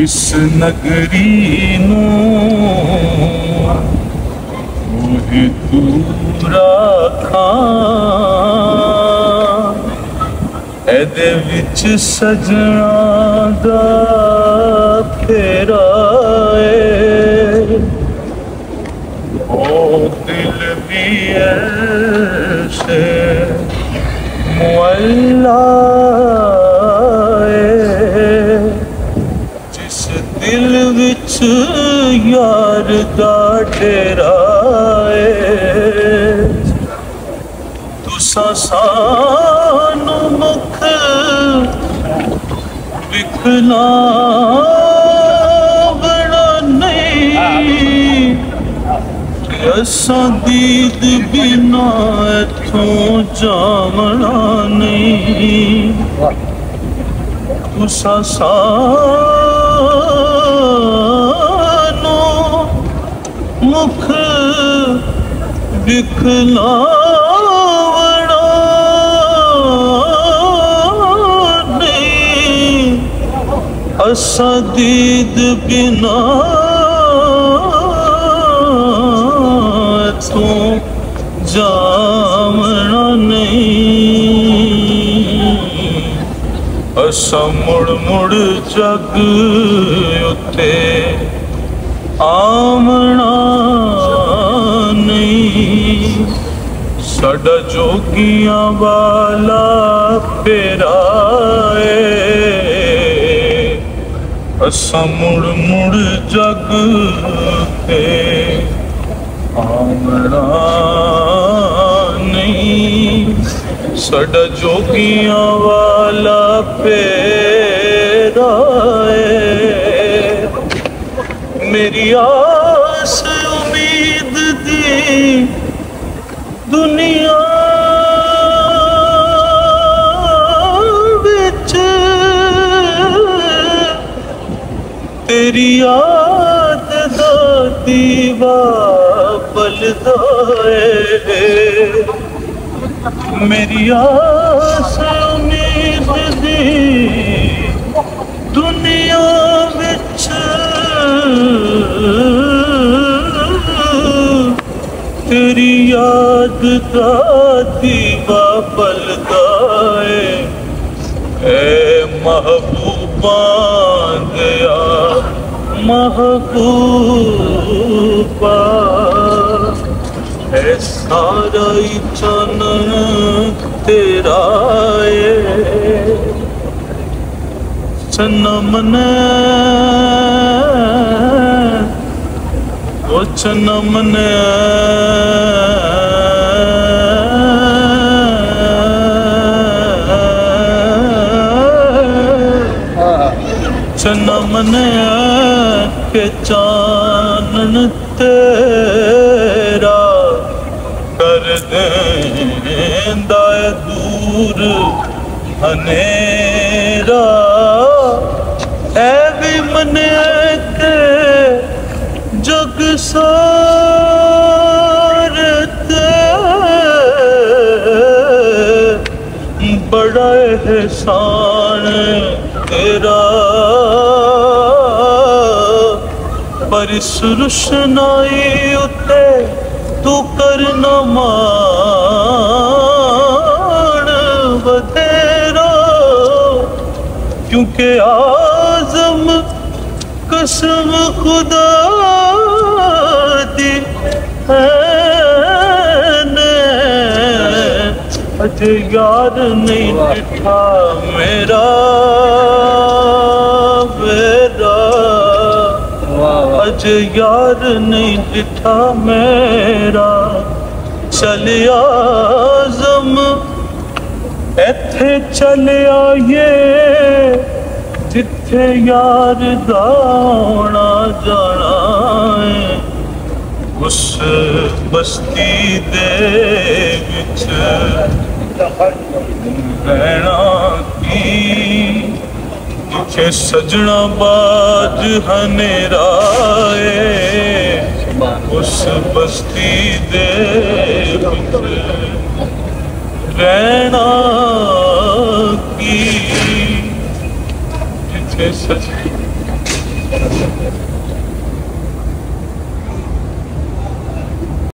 इस नगरी मोहे तू राखा एदे विच सजना दा फेरा ओ दिल भी ऐसे मुअल्ला जिस दिल विच यार दा डेरा तुसा सानू मुख विखना बड़ा नहीं असा दीद बिना इथों जावना नहीं तुसा सानू मुख विखना असा दीद बिना तू जावना नहीं असा मुड़ मुड़ जग उते आमना नहीं साडा जोगियां वाला फेरा असा मुड़ मुड़ जग के आमना नहीं साडा जोगियां वाला फेरा मेरी आस उम्मीद दी दुनिया तेरी याद दा दीवा पलदा मेरी आस उम्मीद दी दुनिया विच तेरी याद दा दीवा पलदा ए महबूबा गया महबूबा है सारा ही चानन तेरा सनम ने वो सनम ने सनम ने के चानन तेरा कर देंदा दूर हनेरा है भी मने के जग सारे बड़ा एहसान तेरा पर इस रुशनाई उते तू करना मान बतेरा क्योंकि आज़म कसम खुदा दी है अजे यार नहीं दिखा मेरा अज यार नहीं दिठा मेरा चले आज़म एथे चले आइए जिथे यार दा आना जाना है उस बस्ती दे विच रहना की जिथे सजना बाज हनेरा उस बस्ती दे विच रहना की जिथे सजना